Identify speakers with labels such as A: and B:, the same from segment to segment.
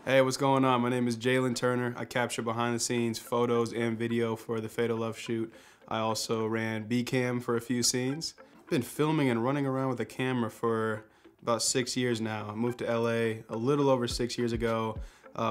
A: Hey, what's going on? My name is Jalen Turner. I capture behind the scenes photos and video for the Fatal Love shoot. I also ran B-Cam for a few scenes. I've been filming and running around with a camera for about 6 years now. I moved to LA a little over 6 years ago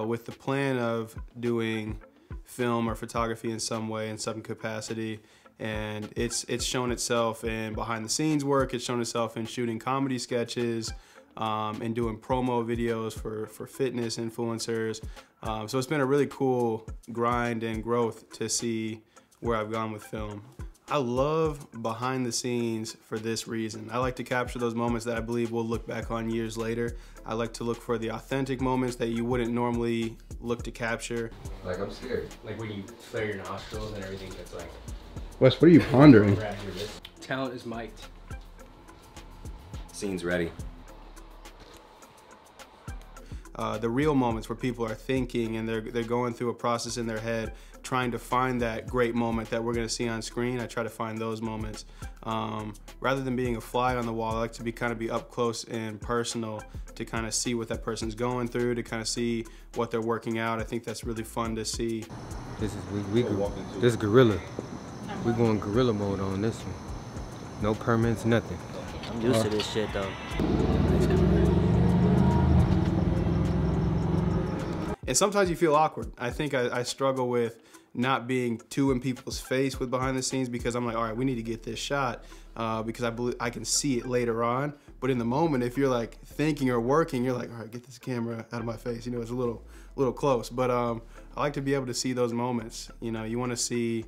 A: with the plan of doing film or photography in some way, in some capacity. And it's shown itself in behind the scenes work. It's shown itself in shooting comedy sketches, and doing promo videos for fitness influencers. So it's been a really cool grind and growth to see where I've gone with film. I love behind the scenes for this reason. I like to capture those moments that I believe we'll look back on years later. I like to look for the authentic moments that you wouldn't normally look to capture.
B: Like, I'm scared.
C: Like when you flare your nostrils and everything gets like...
D: Wes, what are you pondering?
C: Talent is might.
B: Scene's ready.
A: The real moments where people are thinking and they're going through a process in their head, trying to find that great moment that we're gonna see on screen. I try to find those moments. Rather than being a fly on the wall, I like to kind of be up close and personal to kind of see what that person's going through, to kind of see what they're working out. I think that's really fun to see.
E: This is guerrilla. We going guerrilla mode on this one. No permits, nothing.
F: I'm used to this shit though.
A: And sometimes you feel awkward. I think I struggle with not being too in people's face with behind the scenes because I'm like, all right, we need to get this shot because I believe I can see it later on. But in the moment, if you're like thinking or working, you're like, all right, get this camera out of my face. You know, it's a little close. But I like to be able to see those moments. You know, you want to see,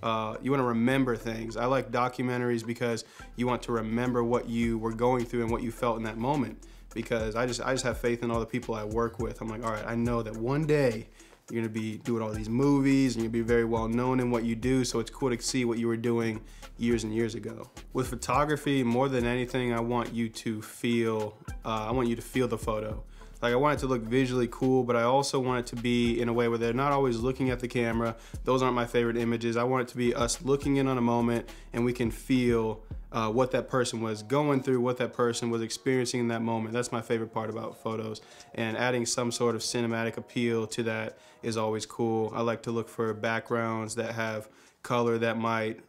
A: you want to remember things. I like documentaries because you want to remember what you were going through and what you felt in that moment. Because I just have faith in all the people I work with. I'm like, all right, I know that one day you're gonna be doing all these movies and you'll be very well known in what you do, so it's cool to see what you were doing years and years ago. With photography, more than anything, I want you to feel the photo. Like, I want it to look visually cool, but I also want it to be in a way where they're not always looking at the camera. Those aren't my favorite images. I want it to be us looking in on a moment and we can feel what that person was going through, what that person was experiencing in that moment. That's my favorite part about photos. And adding some sort of cinematic appeal to that is always cool. I like to look for backgrounds that have color that might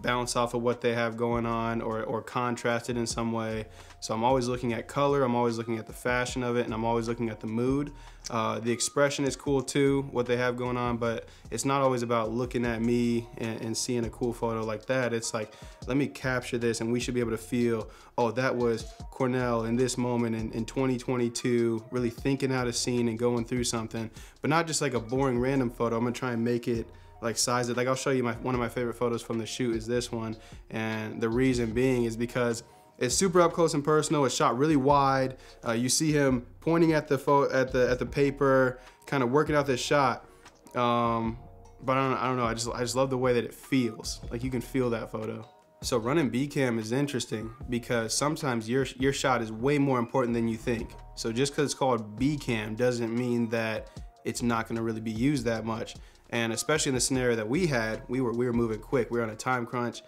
A: bounce off of what they have going on or contrast it in some way. So I'm always looking at color, I'm always looking at the fashion of it, and I'm always looking at the mood. The expression is cool too, what they have going on, but it's not always about looking at me and seeing a cool photo like that. It's like, let me capture this and we should be able to feel, oh, that was Cornell in this moment in 2022, really thinking out a scene and going through something, but not just like a boring random photo. I'm gonna try and make it, like, size it. Like, I'll show you one of my favorite photos from the shoot is this one, and the reason being is because it's super up close and personal. It's shot really wide. You see him pointing at the paper, kind of working out this shot. But I don't know. I just love the way that it feels. Like, you can feel that photo. So running B-Cam is interesting because sometimes your shot is way more important than you think. So just because it's called B-Cam doesn't mean that it's not going to really be used that much. And especially in the scenario that we had, we were moving quick. We were on a time crunch.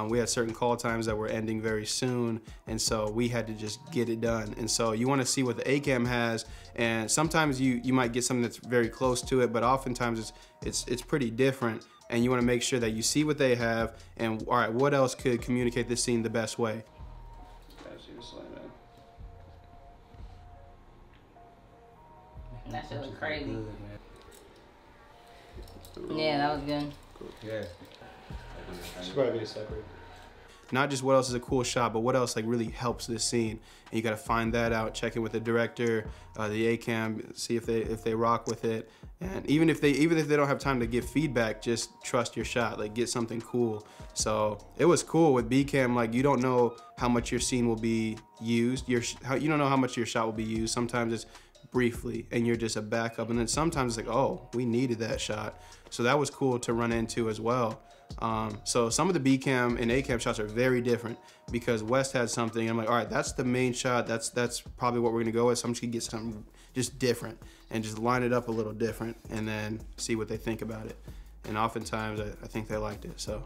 A: We had certain call times that were ending very soon, and so we had to just get it done. And so you want to see what the A-Cam has, and sometimes you might get something that's very close to it, but oftentimes it's pretty different. And you want to make sure that you see what they have, and all right, what else could communicate this scene the best way?
F: That shit was crazy. Yeah, that was good.
B: Cool. Yeah.
A: Should probably be separate. Not just what else is a cool shot, but what else like really helps this scene. And you got to find that out. Check in with the director, the A-Cam, see if they rock with it. And even if they don't have time to give feedback, just trust your shot. Like, get something cool. So it was cool with B-Cam. Like, you don't know how much your scene will be used. You don't know how much your shot will be used. Sometimes it's briefly and you're just a backup, and then sometimes it's like, oh, we needed that shot. So that was cool to run into as well. So some of the B-Cam and A-Cam shots are very different because West had something. I'm like, all right, that's the main shot. That's probably what we're gonna go with. So I'm just gonna get something just different and just line it up a little different and then see what they think about it. And oftentimes I think they liked it. So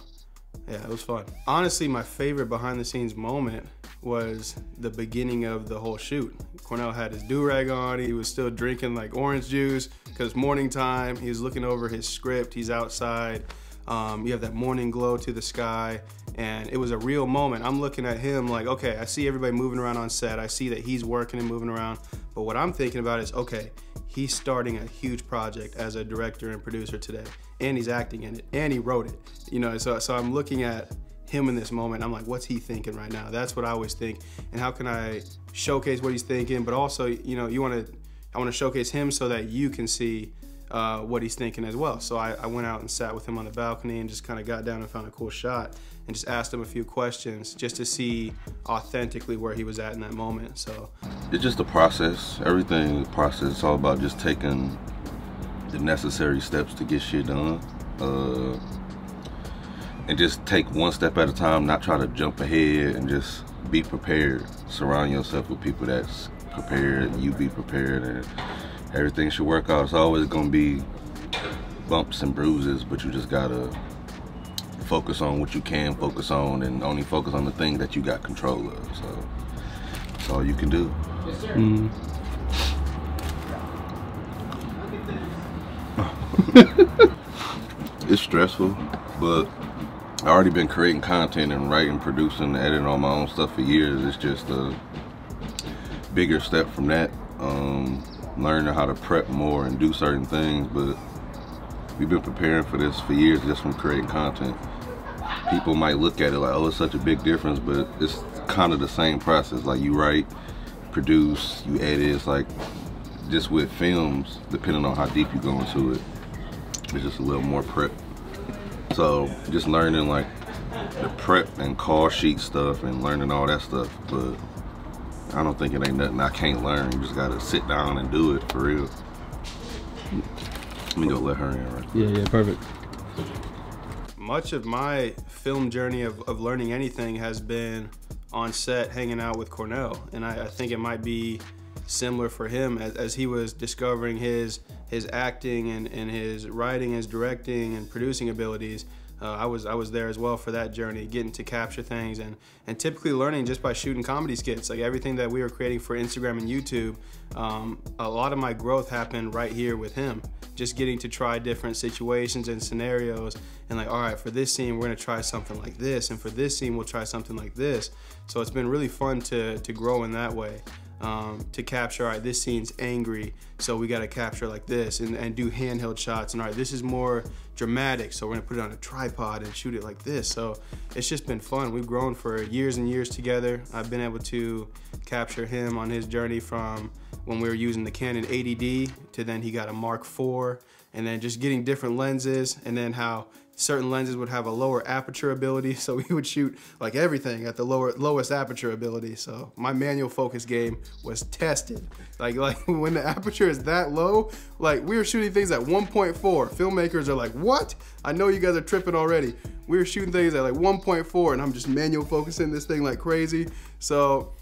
A: Yeah, it was fun. Honestly, my favorite behind the scenes moment was the beginning of the whole shoot. Cornell had his do-rag on. He was still drinking like orange juice because morning time. He was looking over his script. He's outside. You have that morning glow to the sky, and it was a real moment. I'm looking at him like, okay, I see everybody moving around on set. I see that he's working and moving around. But what I'm thinking about is, okay, he's starting a huge project as a director and producer today, and he's acting in it, and he wrote it. You know, so I'm looking at him in this moment. I'm like, what's he thinking right now? That's what I always think. And how can I showcase what he's thinking? But also, you know, I want to showcase him so that you can see what he's thinking as well. So I went out and sat with him on the balcony and just kind of got down and found a cool shot and just asked him a few questions just to see authentically where he was at in that moment. So
B: it's just a process. Everything is a process. It's all about just taking the necessary steps to get shit done. And just take one step at a time, not try to jump ahead, and just be prepared. Surround yourself with people that's prepared, you be prepared, and everything should work out. It's always gonna be bumps and bruises, but you just gotta focus on what you can focus on and only focus on the thing that you got control of. So that's all you can do.
C: Yes, sir.
B: It's stressful, but I already been creating content and writing, producing, editing all my own stuff for years. It's just a bigger step from that. Learning how to prep more and do certain things, but we've been preparing for this for years just from creating content. People might look at it like, oh, it's such a big difference, but it's kind of the same process. Like, you write, produce, you edit. It's like just with films, depending on how deep you go into it, it's just a little more prep. So just learning like the prep and call sheet stuff and learning all that stuff, but I don't think it ain't nothing I can't learn. You just gotta sit down and do it for real. Let me go let her in, right?
D: Yeah, perfect.
A: much of my film journey of learning anything has been on set hanging out with Cornell, and I think it might be similar for him as he was discovering his acting and his writing, his directing and producing abilities. I was there as well for that journey, getting to capture things and typically learning just by shooting comedy skits. Like everything that we were creating for Instagram and YouTube, a lot of my growth happened right here with him. Just getting to try different situations and scenarios and like, all right, for this scene, we're gonna try something like this, and for this scene, we'll try something like this. So it's been really fun to grow in that way. To capture, all right, this scene's angry, so we gotta capture like this and do handheld shots. And all right, this is more dramatic, so we're gonna put it on a tripod and shoot it like this. So it's just been fun. We've grown for years and years together. I've been able to capture him on his journey from when we were using the Canon 80D to then he got a Mark IV, and then just getting different lenses, and then how certain lenses would have a lower aperture ability, so we would shoot like everything at the lowest aperture ability. So my manual focus game was tested. Like when the aperture is that low, like we were shooting things at 1.4. Filmmakers are like, what? I know you guys are tripping already. We were shooting things at like 1.4, and I'm just manual focusing this thing like crazy. So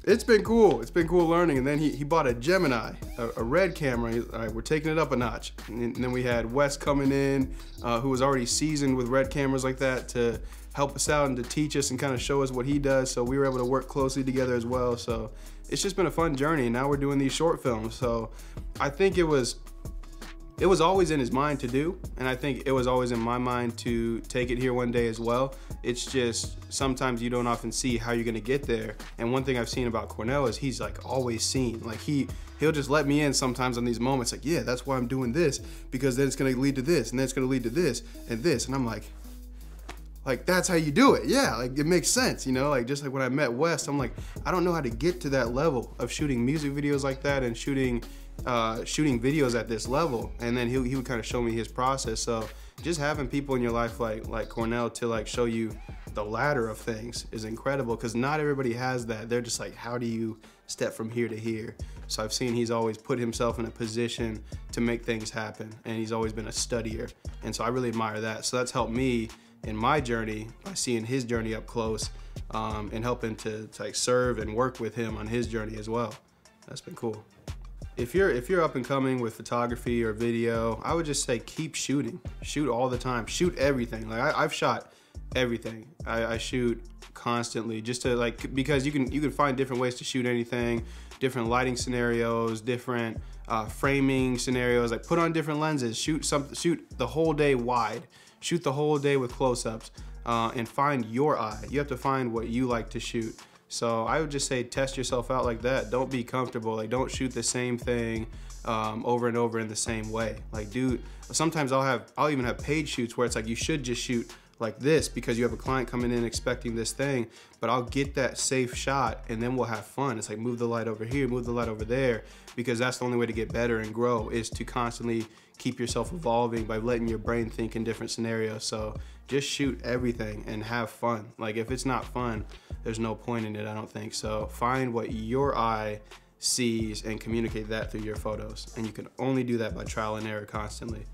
A: it's been cool. It's been cool learning. And then he bought a Gemini, a red camera. He's, all right, we're taking it up a notch. And then we had Wes coming in, who was already seasoned with red cameras like that, to help us out and to teach us and kind of show us what he does. So we were able to work closely together as well. So it's just been a fun journey. And now we're doing these short films. So I think it was always in his mind to do, and I think it was always in my mind to take it here one day as well. It's just sometimes you don't often see how you're gonna get there. And one thing I've seen about Cornell is he's like always seen. Like he'll just let me in sometimes on these moments, like, yeah, that's why I'm doing this, because then it's gonna lead to this, and then it's gonna lead to this and this. And I'm like that's how you do it. Yeah, like it makes sense, you know? Like just like when I met Wes, I'm like, I don't know how to get to that level of shooting music videos like that and shooting videos at this level. And then he would kind of show me his process. So just having people in your life like Cornell to like show you the ladder of things is incredible, because not everybody has that. They're just like, how do you step from here to here? So I've seen he's always put himself in a position to make things happen, and he's always been a studier, and so I really admire that. So that's helped me in my journey by seeing his journey up close, and helping to like serve and work with him on his journey as well. That's been cool. If you're up and coming with photography or video, I would just say keep shooting. Shoot all the time. Shoot everything. Like I've shot everything. I shoot constantly just to like, because you can find different ways to shoot anything, different lighting scenarios, different framing scenarios. Like put on different lenses, shoot the whole day wide, shoot the whole day with close-ups, and find your eye. You have to find what you like to shoot. So I would just say test yourself out like that. Don't be comfortable. Like don't shoot the same thing over and over in the same way. Like dude, sometimes I'll even have paid shoots where it's like you should just shoot like this because you have a client coming in expecting this thing, but I'll get that safe shot and then we'll have fun. It's like move the light over here, move the light over there, because that's the only way to get better and grow, is to constantly keep yourself evolving by letting your brain think in different scenarios. So just shoot everything and have fun. Like if it's not fun, there's no point in it, I don't think. So find what your eye sees and communicate that through your photos. And you can only do that by trial and error constantly.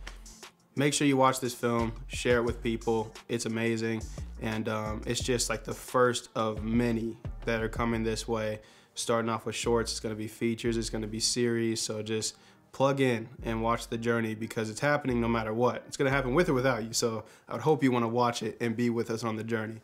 A: Make sure you watch this film, share it with people. It's amazing. And it's just like the first of many that are coming this way. Starting off with shorts, it's gonna be features, it's gonna be series. So just plug in and watch the journey, because it's happening no matter what. It's gonna happen with or without you. So I would hope you wanna watch it and be with us on the journey.